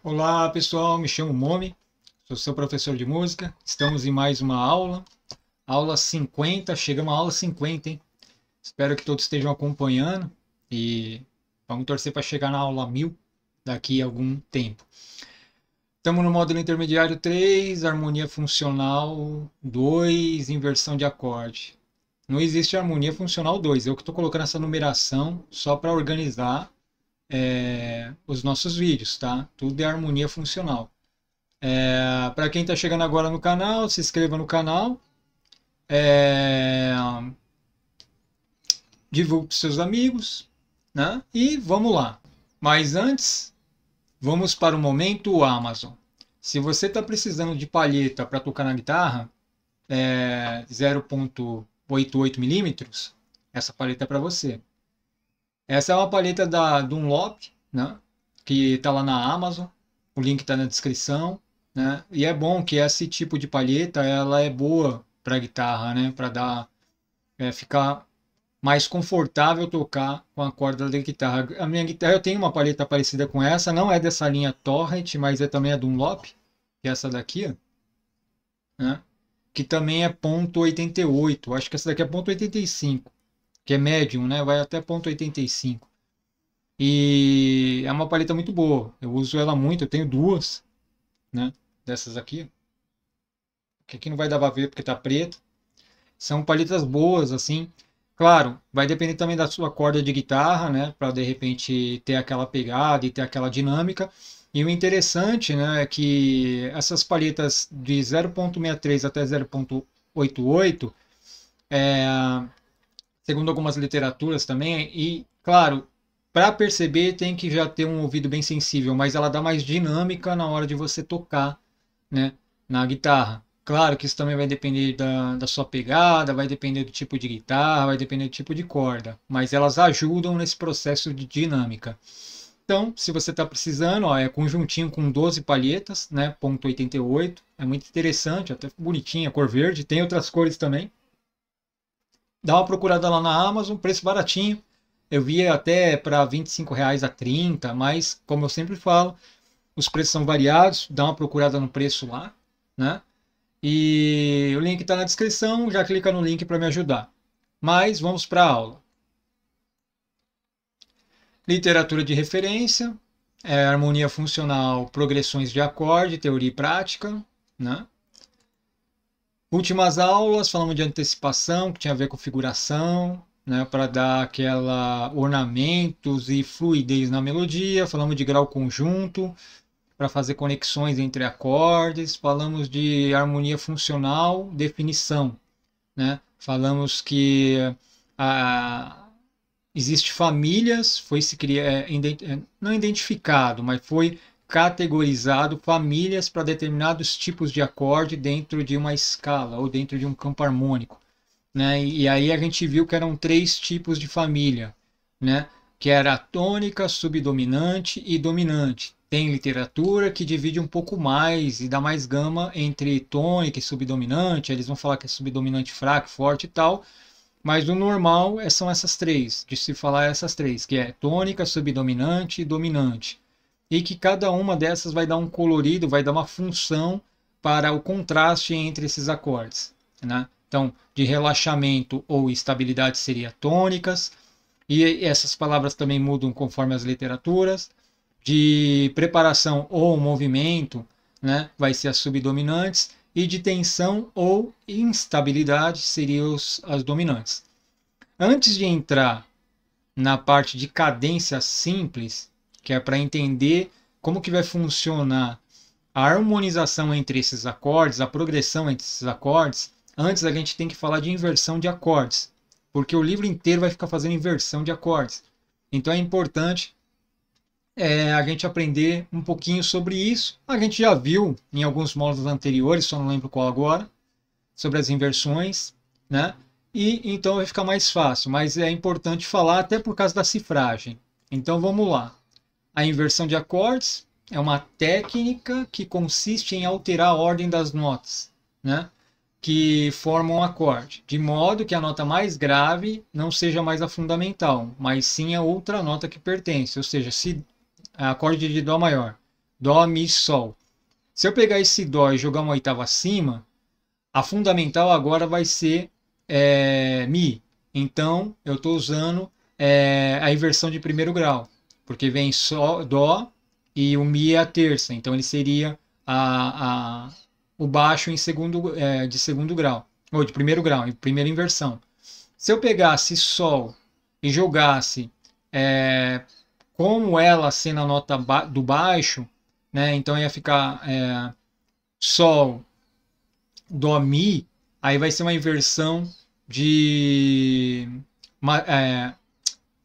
Olá pessoal, me chamo Momi, sou seu professor de música. Estamos em mais uma aula, aula 50, chegamos à aula 50, hein? Espero que todos estejam acompanhando e vamos torcer para chegar na aula 1000 daqui a algum tempo. Estamos no módulo intermediário 3, harmonia funcional 2, inversão de acorde. Não existe harmonia funcional 2, eu que estou colocando essa numeração só para organizar os nossos vídeos, tá? Tudo é harmonia funcional. Para quem está chegando agora no canal, se inscreva no canal, divulgue para seus amigos, né? E vamos lá. Mas antes, vamos para o momento Amazon. Se você está precisando de palheta para tocar na guitarra, 0,88 milímetros, essa palheta é para você. Essa é uma palheta da Dunlop, né? Que está lá na Amazon. O link está na descrição. Né? E é bom que esse tipo de palheta ela é boa para guitarra, né? Para dar ficar mais confortável tocar com a corda da guitarra. A minha guitarra eu tenho uma palheta parecida com essa, não é dessa linha Torrent, mas é também a Dunlop, que é essa daqui, ó, né? Que também é ponto .88. Acho que essa daqui é ponto .85, que é médium, né? Vai até ponto .85. E é uma palheta muito boa. Eu uso ela muito, eu tenho duas, né? Dessas aqui, que aqui não vai dar pra ver porque tá preto. São palhetas boas, assim. Claro, vai depender também da sua corda de guitarra, né? Para de repente ter aquela pegada e ter aquela dinâmica. E o interessante, né, é que essas palhetas de 0,63 até 0,88, segundo algumas literaturas também, e claro, para perceber tem que já ter um ouvido bem sensível, mas ela dá mais dinâmica na hora de você tocar, né, na guitarra. Claro que isso também vai depender da sua pegada, vai depender do tipo de guitarra, vai depender do tipo de corda, mas elas ajudam nesse processo de dinâmica. Então, se você está precisando, ó, é conjuntinho com 12 palhetas, né, ponto .88, é muito interessante, até bonitinha, cor verde, tem outras cores também. Dá uma procurada lá na Amazon, preço baratinho. Eu vi até para R$ 25 a 30, mas como eu sempre falo, os preços são variados, dá uma procurada no preço lá, né? E o link está na descrição, já clica no link para me ajudar. Mas vamos para a aula. Literatura de referência, harmonia funcional, progressões de acorde, teoria e prática, né? Últimas aulas, falamos de antecipação, que tinha a ver com figuração, né, para dar aquela ornamentos e fluidez na melodia. Falamos de grau conjunto, para fazer conexões entre acordes. Falamos de harmonia funcional, definição, né? Falamos que existe famílias, foi se criar, não identificado, mas foi categorizado famílias para determinados tipos de acorde dentro de uma escala ou dentro de um campo harmônico, né? E aí a gente viu que eram 3 tipos de família, né? Que era a tônica, subdominante e dominante. Tem literatura que divide um pouco mais e dá mais gama entre tônica e subdominante. Eles vão falar que é subdominante fraco, forte e tal. Mas o normal são essas 3, de se falar essas 3, que é tônica, subdominante e dominante. E que cada uma dessas vai dar um colorido, vai dar uma função para o contraste entre esses acordes, né? Então, de relaxamento ou estabilidade seria tônicas, e essas palavras também mudam conforme as literaturas. De preparação ou movimento, né, vai ser as subdominantes, e de tensão ou instabilidade seriam as dominantes. Antes de entrar na parte de cadência simples, que é para entender como que vai funcionar a harmonização entre esses acordes, a progressão entre esses acordes, antes a gente tem que falar de inversão de acordes, porque o livro inteiro vai ficar fazendo inversão de acordes. Então é importante a gente aprender um pouquinho sobre isso. A gente já viu em alguns módulos anteriores, só não lembro qual agora, sobre as inversões, né? E então vai ficar mais fácil, mas é importante falar até por causa da cifragem. Então vamos lá. A inversão de acordes é uma técnica que consiste em alterar a ordem das notas, né, que formam um acorde, de modo que a nota mais grave não seja mais a fundamental, mas sim a outra nota que pertence. Ou seja, se acorde de Dó maior Dó, Mi, Sol. Se eu pegar esse Dó e jogar uma oitava acima, a fundamental agora vai ser Mi. Então, eu estou usando a inversão de primeiro grau, porque vem Sol, Dó e o Mi é a terça. Então, ele seria o baixo de segundo grau, ou de primeiro grau, em primeira inversão. Se eu pegasse Sol e jogasse como ela sendo a nota do baixo, né? Então ia ficar Sol, Dó, Mi, aí vai ser uma inversão de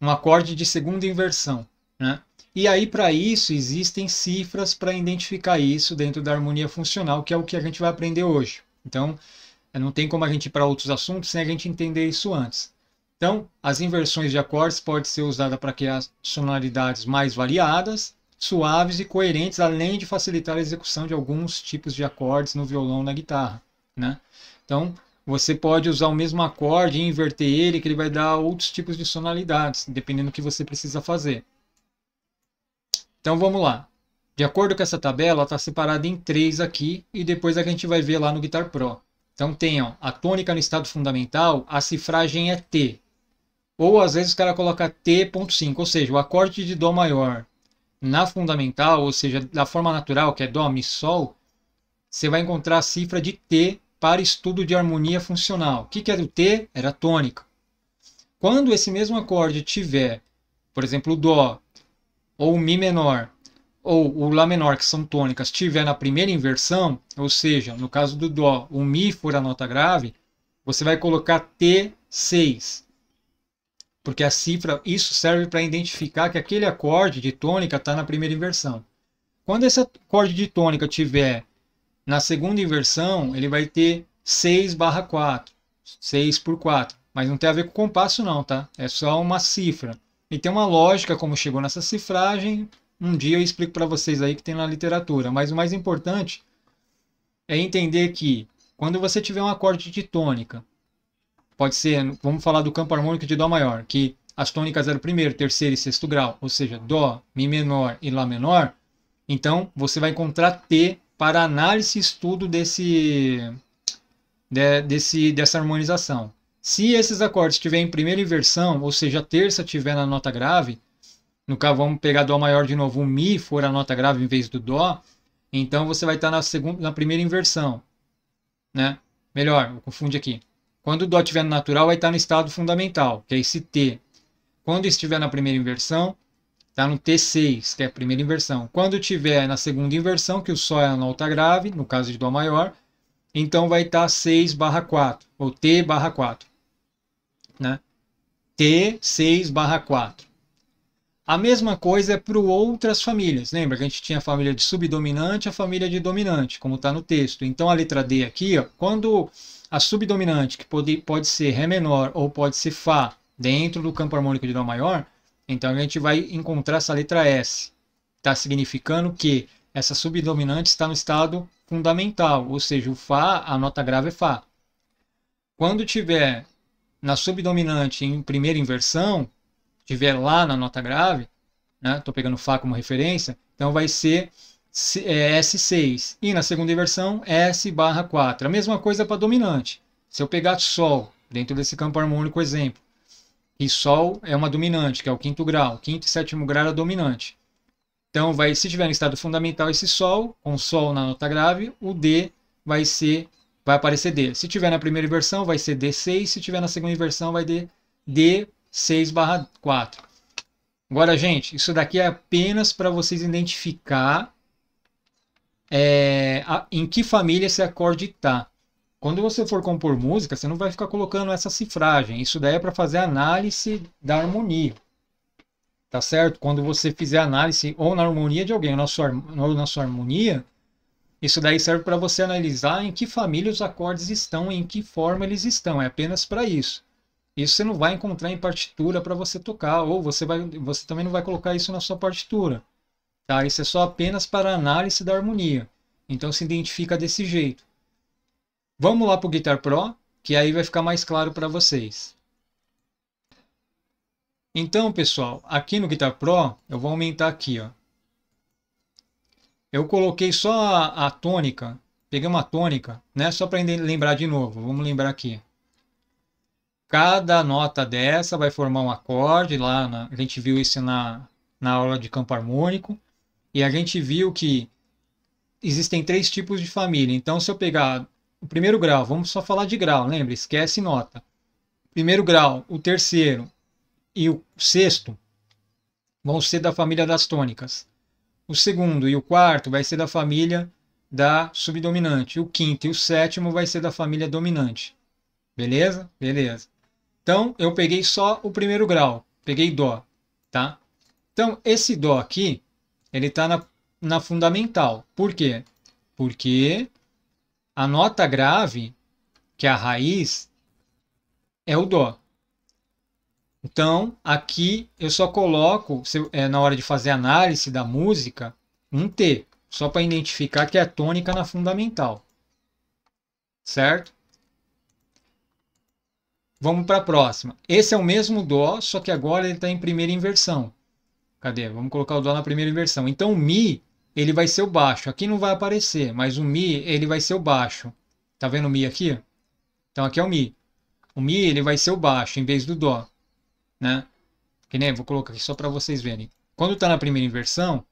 um acorde de segunda inversão, né? E aí para isso existem cifras para identificar isso dentro da harmonia funcional, que é o que a gente vai aprender hoje. Então não tem como a gente ir para outros assuntos sem a gente entender isso antes. Então, as inversões de acordes podem ser usadas para criar sonoridades mais variadas, suaves e coerentes, além de facilitar a execução de alguns tipos de acordes no violão ou na guitarra, né? Então, você pode usar o mesmo acorde e inverter ele, que ele vai dar outros tipos de sonoridades, dependendo do que você precisa fazer. Então, vamos lá. De acordo com essa tabela, ela está separada em 3 aqui, e depois a gente vai ver lá no Guitar Pro. Então, tem a tônica no estado fundamental, a cifragem é T. Ou às vezes o cara coloca T.5, ou seja, o acorde de Dó maior na fundamental, ou seja, da forma natural, que é Dó, Mi, Sol, você vai encontrar a cifra de T para estudo de harmonia funcional. O que era o T? Era a tônica. Quando esse mesmo acorde tiver, por exemplo, o Dó, ou o Mi menor, ou o Lá menor, que são tônicas, tiver na primeira inversão, ou seja, no caso do Dó, o Mi for a nota grave, você vai colocar T6. Porque a cifra, isso serve para identificar que aquele acorde de tônica está na primeira inversão. Quando esse acorde de tônica tiver na segunda inversão, ele vai ter 6/4, 6 por 4. Mas não tem a ver com compasso não, tá? É só uma cifra. E tem uma lógica como chegou nessa cifragem. Um dia eu explico para vocês aí que tem na literatura. Mas o mais importante é entender que quando você tiver um acorde de tônica, pode ser, vamos falar do campo harmônico de Dó maior, que as tônicas eram primeiro, terceiro e sexto grau, ou seja, Dó, Mi menor e Lá menor, então você vai encontrar T para análise e estudo dessa harmonização. Se esses acordes estiverem em primeira inversão, ou seja, a terça estiver na nota grave, no caso vamos pegar Dó maior de novo, o Mi for a nota grave em vez do Dó, então você vai estar na primeira inversão, né? Melhor, eu confundi aqui. Quando o Dó estiver no natural, vai estar no estado fundamental, que é esse T. Quando estiver na primeira inversão, está no T6, que é a primeira inversão. Quando estiver na segunda inversão, que o Sol é a nota grave, no caso de Dó maior, então vai estar 6/4, ou T/4. Né? T6/4. A mesma coisa é para outras famílias. Lembra que a gente tinha a família de subdominante e a família de dominante, como está no texto. Então a letra D aqui, ó, quando a subdominante, que pode ser Ré menor ou pode ser Fá, dentro do campo harmônico de Dó maior, então a gente vai encontrar essa letra S. Está significando que essa subdominante está no estado fundamental, ou seja, o Fá, a nota grave é Fá. Quando tiver na subdominante em primeira inversão, tiver lá na nota grave, né? Estou pegando Fá como referência, então vai ser S6. E na segunda inversão, S/4. A mesma coisa para dominante. Se eu pegar Sol, dentro desse campo harmônico, exemplo, e Sol é uma dominante, que é o quinto grau. Quinto e sétimo grau é dominante. Então, se tiver no estado fundamental esse Sol, com Sol na nota grave, o D vai aparecer D. Se tiver na primeira inversão, vai ser D6. Se tiver na segunda inversão, vai ser D6/4. Agora, gente, isso daqui é apenas para vocês identificar em que família esse acorde está. Quando você for compor música, você não vai ficar colocando essa cifragem. Isso daí é para fazer análise da harmonia. Tá certo? Quando você fizer análise ou na harmonia de alguém ou na sua harmonia, isso daí serve para você analisar em que família os acordes estão, em que forma eles estão. É apenas para isso. Isso você não vai encontrar em partitura para você tocar, ou você também não vai colocar isso na sua partitura. Tá? Isso é só apenas para análise da harmonia. Então se identifica desse jeito. Vamos lá para o Guitar Pro, que aí vai ficar mais claro para vocês. Então, pessoal, aqui no Guitar Pro, eu vou aumentar aqui, ó. Eu coloquei só a tônica, peguei uma tônica, né? Só para lembrar de novo, vamos lembrar aqui. Cada nota dessa vai formar um acorde, a gente viu isso na aula de campo harmônico, e a gente viu que existem três tipos de família. Então, se eu pegar o primeiro grau, vamos só falar de grau, lembra? Esquece nota. Primeiro grau, o terceiro e o sexto vão ser da família das tônicas. O segundo e o quarto vai ser da família da subdominante. O quinto e o sétimo vai ser da família dominante. Beleza? Beleza. Então, eu peguei só o primeiro grau. Peguei Dó, tá? Então, esse Dó aqui, ele está na fundamental. Por quê? Porque a nota grave, que é a raiz, é o Dó. Então, aqui eu só coloco, na hora de fazer análise da música, um T, só para identificar que é a tônica na fundamental. Certo? Vamos para a próxima. Esse é o mesmo Dó, só que agora ele está em primeira inversão. Cadê? Vamos colocar o Dó na primeira inversão. Então, o Mi, ele vai ser o baixo. Aqui não vai aparecer, mas o Mi, ele vai ser o baixo. Tá vendo o Mi aqui? Então, aqui é o Mi. O Mi, ele vai ser o baixo, em vez do Dó. Né? Que nem, vou colocar aqui só para vocês verem. Quando está na primeira inversão,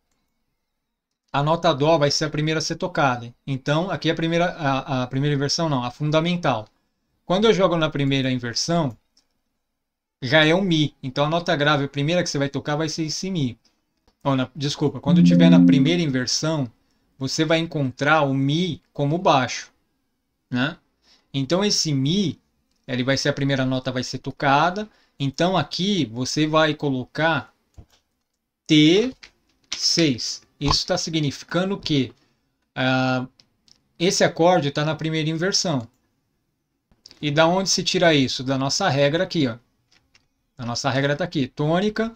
a nota Dó vai ser a primeira a ser tocada. Então, aqui a primeira inversão não, a fundamental. Quando eu jogo na primeira inversão, já é o Mi. Então, a nota grave, a primeira que você vai tocar vai ser esse Mi. Desculpa, quando estiver na primeira inversão, você vai encontrar o Mi como baixo. Né? Então, esse Mi, ele vai ser a primeira nota, vai ser tocada. Então aqui você vai colocar T6. Isso está significando que esse acorde está na primeira inversão. E da onde se tira isso? Da nossa regra aqui. Ó. A nossa regra está aqui. Tônica,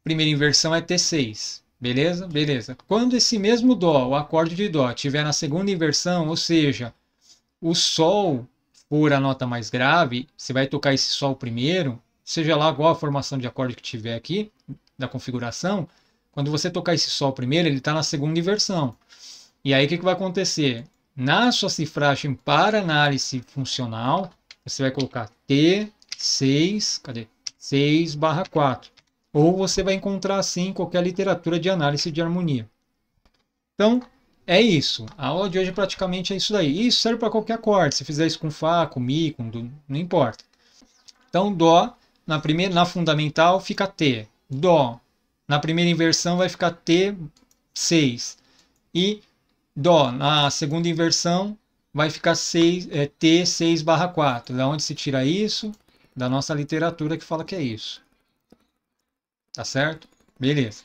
primeira inversão é T6. Beleza? Beleza. Quando esse mesmo Dó, o acorde de Dó, estiver na segunda inversão, ou seja, o Sol for a nota mais grave, você vai tocar esse Sol primeiro, seja lá qual a formação de acorde que tiver aqui, da configuração, quando você tocar esse Sol primeiro, ele está na segunda inversão. E aí o que vai acontecer? Na sua cifragem para análise funcional, você vai colocar T6, cadê? 6/4. Ou você vai encontrar assim em qualquer literatura de análise de harmonia. Então, é isso. A aula de hoje praticamente é isso daí. Isso serve para qualquer acorde. Se fizer isso com Fá, com Mi, com Dó, não importa. Então, Dó, na fundamental, fica T. Dó, na primeira inversão, vai ficar T6. E Dó, na segunda inversão, vai ficar T6/4. Da onde se tira isso? Da nossa literatura que fala que é isso. Tá certo? Beleza.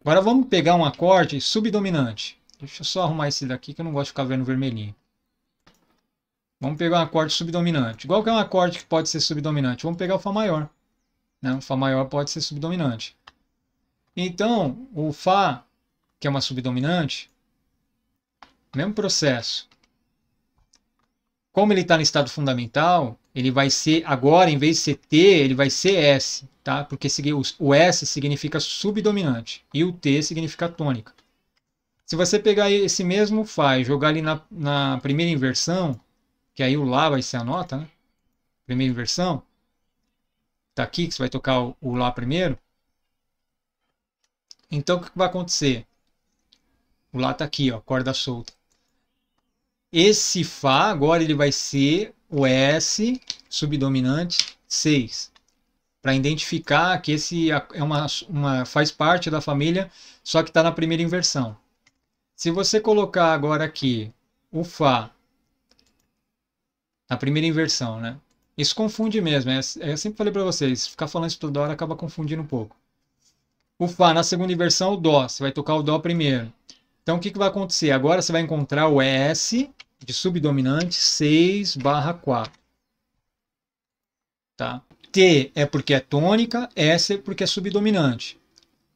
Agora vamos pegar um acorde subdominante. Deixa eu só arrumar esse daqui que eu não gosto de ficar vendo vermelhinho. Vamos pegar um acorde subdominante. Igual que é um acorde que pode ser subdominante? Vamos pegar o Fá maior. Né? O Fá maior pode ser subdominante. Então, o Fá, que é uma subdominante, mesmo processo. Como ele está no estado fundamental, ele vai ser, agora, em vez de ser T, ele vai ser S. Tá? Porque o S significa subdominante e o T significa tônica. Se você pegar esse mesmo Fá e jogar ali na primeira inversão, que aí o Lá vai ser a nota, né? Primeira inversão, tá aqui que você vai tocar o Lá primeiro. Então o que vai acontecer? O Lá tá aqui, ó, corda solta. Esse Fá agora ele vai ser o S subdominante 6. Para identificar que esse é faz parte da família, só que está na primeira inversão. Se você colocar agora aqui o Fá na primeira inversão, né? Isso confunde mesmo. Eu sempre falei para vocês, ficar falando isso toda hora acaba confundindo um pouco. O Fá na segunda inversão, o Dó. Você vai tocar o Dó primeiro. Então o que vai acontecer? Agora você vai encontrar o S de subdominante 6/4. Tá? T é porque é tônica, S é porque é subdominante.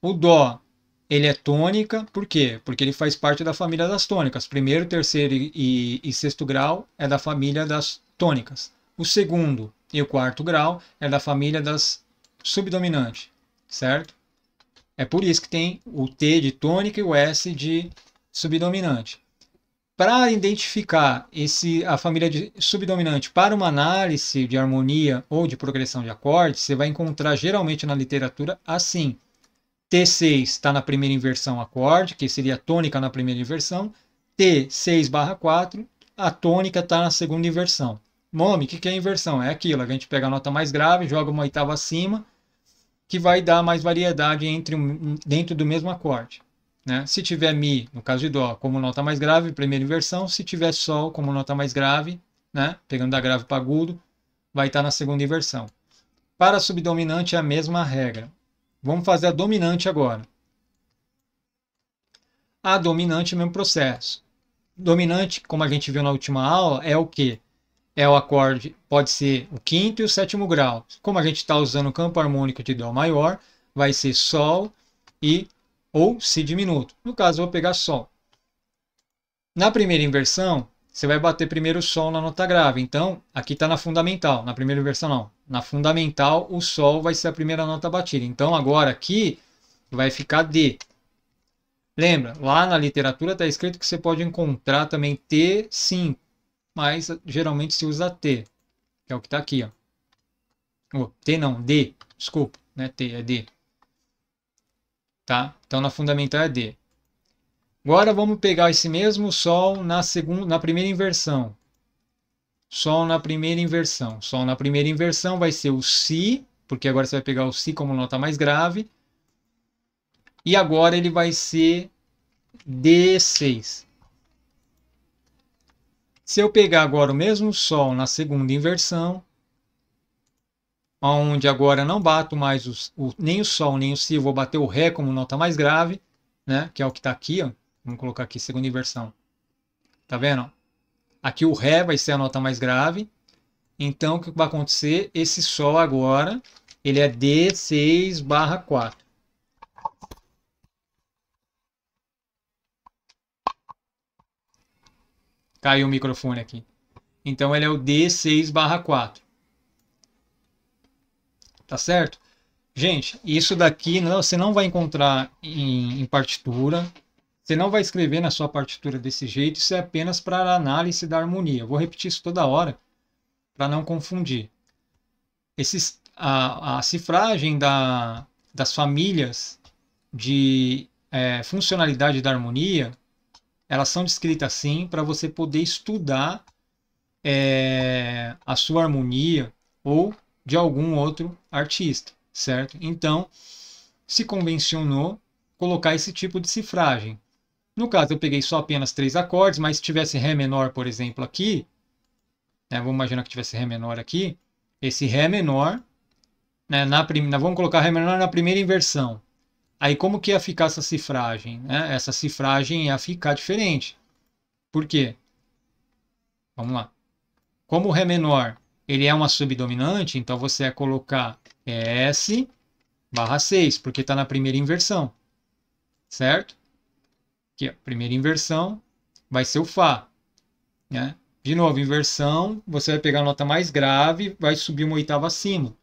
O Dó, ele é tônica, por quê? Porque ele faz parte da família das tônicas. Primeiro, terceiro e sexto grau é da família das tônicas. O segundo e o quarto grau é da família das subdominantes, certo? É por isso que tem o T de tônica e o S de subdominante. Para identificar a família de subdominante para uma análise de harmonia ou de progressão de acordes, você vai encontrar geralmente na literatura assim. T6 está na primeira inversão acorde, que seria a tônica na primeira inversão. T6/4, a tônica está na segunda inversão. Nome, o que é inversão? É aquilo, a gente pega a nota mais grave, joga uma oitava acima, que vai dar mais variedade dentro do mesmo acorde. Né? Se tiver Mi, no caso de Dó, como nota mais grave, primeira inversão. Se tiver Sol como nota mais grave, né? Pegando da grave para agudo, vai estar na segunda inversão. Para a subdominante é a mesma regra. Vamos fazer a dominante agora. A dominante é o mesmo processo. Dominante, como a gente viu na última aula, é o quê? É o acorde, pode ser o quinto e o sétimo grau. Como a gente está usando o campo harmônico de Dó maior, vai ser Sol ou Si diminuto. No caso, eu vou pegar Sol. Na primeira inversão, você vai bater primeiro o Sol na nota grave. Então, aqui está na fundamental. Na primeira inversão, não. Na fundamental, o Sol vai ser a primeira nota batida. Então, agora aqui vai ficar D. Lembra, lá na literatura está escrito que você pode encontrar também T5, mas geralmente se usa T, que é o que está aqui. Ó. T não, D, desculpa, não é T, é D. Tá? Então na fundamental é D. Agora vamos pegar esse mesmo Sol na primeira inversão. Sol na primeira inversão. Sol na primeira inversão vai ser o Si, porque agora você vai pegar o Si como nota mais grave. E agora ele vai ser D6. Se eu pegar agora o mesmo Sol na segunda inversão, onde agora não bato mais nem o Sol nem o Si, eu vou bater o Ré como nota mais grave, né? Que é o que está aqui, ó. Vamos colocar aqui segunda inversão. Tá vendo? Aqui o Ré vai ser a nota mais grave. Então o que vai acontecer? Esse Sol agora, ele é D6/4. Caiu o microfone aqui. Então ele é o D6/4. Tá certo? Gente, isso daqui você não vai encontrar em partitura. Você não vai escrever na sua partitura desse jeito. Isso é apenas para análise da harmonia. Eu vou repetir isso toda hora para não confundir. A cifragem das famílias de funcionalidade da harmonia, elas são descritas assim para você poder estudar a sua harmonia ou de algum outro artista, certo? Então, se convencionou colocar esse tipo de cifragem. No caso, eu peguei só apenas 3 acordes, mas se tivesse Ré menor, por exemplo, aqui, né, vamos imaginar que tivesse Ré menor aqui, esse Ré menor, né, vamos colocar Ré menor na primeira inversão. Aí como que ia ficar essa cifragem? Né? Essa cifragem ia ficar diferente. Por quê? Vamos lá. Como o Ré menor ele é uma subdominante, então você vai colocar S/6, porque está na primeira inversão. Certo? Aqui, ó, primeira inversão vai ser o Fá. Né? De novo, inversão, você vai pegar a nota mais grave, vai subir uma oitava acima.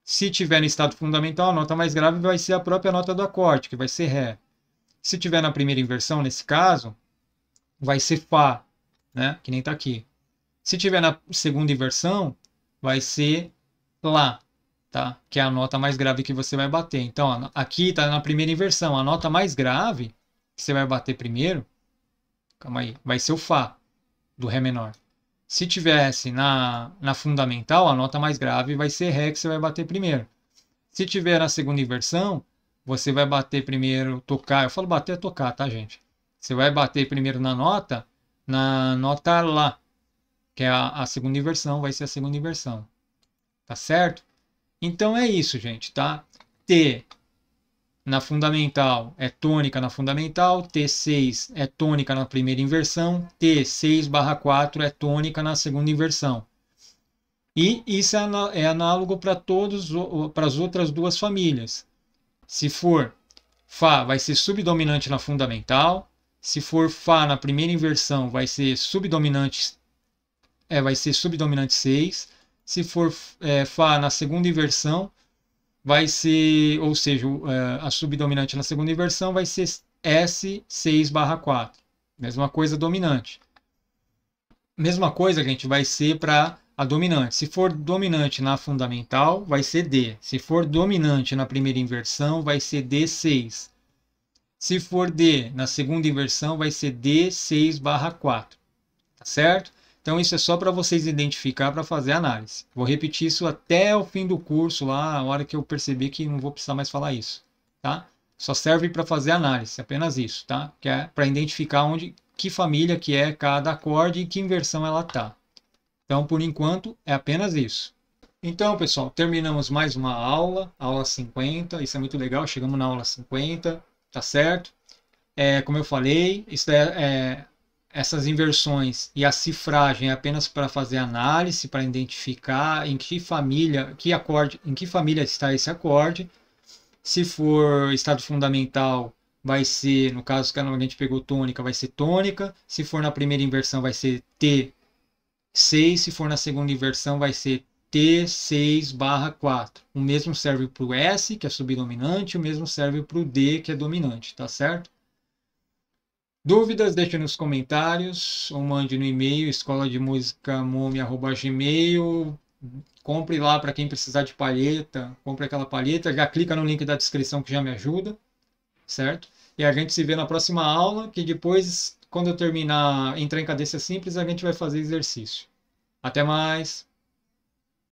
Se tiver no estado fundamental, a nota mais grave vai ser a própria nota do acorde, que vai ser Ré. Se tiver na primeira inversão, nesse caso, vai ser Fá, né? Que nem está aqui. Se tiver na segunda inversão, vai ser Lá, tá? Que é a nota mais grave que você vai bater. Então, aqui está na primeira inversão. A nota mais grave que você vai bater primeiro, calma aí, vai ser o Fá, do Ré menor. Se tivesse na fundamental, a nota mais grave vai ser Ré, que você vai bater primeiro. Se tiver na segunda inversão, você vai bater primeiro, tocar. Eu falo bater é tocar, tá, gente? Você vai bater primeiro na nota Lá, que é a segunda inversão, vai ser a segunda inversão. Tá certo? Então é isso, gente, tá? T na fundamental é tônica na fundamental, T6 é tônica na primeira inversão, T6/4 é tônica na segunda inversão. E isso é análogo para as outras duas famílias. Se for Fá, vai ser subdominante na fundamental. Se for Fá na primeira inversão, vai ser subdominante 6. Se for Fá na segunda inversão, vai ser, ou seja, a subdominante na segunda inversão vai ser S6/4. Mesma coisa dominante. Mesma coisa, gente, vai ser para a dominante. Se for dominante na fundamental, vai ser D. Se for dominante na primeira inversão, vai ser D6. Se for D na segunda inversão, vai ser D6/4. Tá certo? Então, isso é só para vocês identificar para fazer análise. Vou repetir isso até o fim do curso, lá, a hora que eu perceber que não vou precisar mais falar isso. Tá? Só serve para fazer análise, apenas isso. Tá? Que é para identificar que família que é cada acorde e que inversão ela está. Então, por enquanto, é apenas isso. Então, pessoal, terminamos mais uma aula, aula 50. Isso é muito legal, chegamos na aula 50, tá certo? Como eu falei, essas inversões e a cifragem é apenas para fazer análise, para identificar em que família está esse acorde. Se for estado fundamental, vai ser, no caso que a gente pegou tônica, vai ser tônica. Se for na primeira inversão, vai ser T6. Se for na segunda inversão, vai ser T6/4. O mesmo serve para o S, que é subdominante, o mesmo serve para o D, que é dominante, tá certo? Dúvidas, deixe nos comentários ou mande no e-mail escolademusicamome@gmail. Compre lá para quem precisar de palheta, compre aquela palheta, já clica no link da descrição que já me ajuda, certo? E a gente se vê na próxima aula, que depois, quando eu terminar, entrar em cadência simples, a gente vai fazer exercício. Até mais!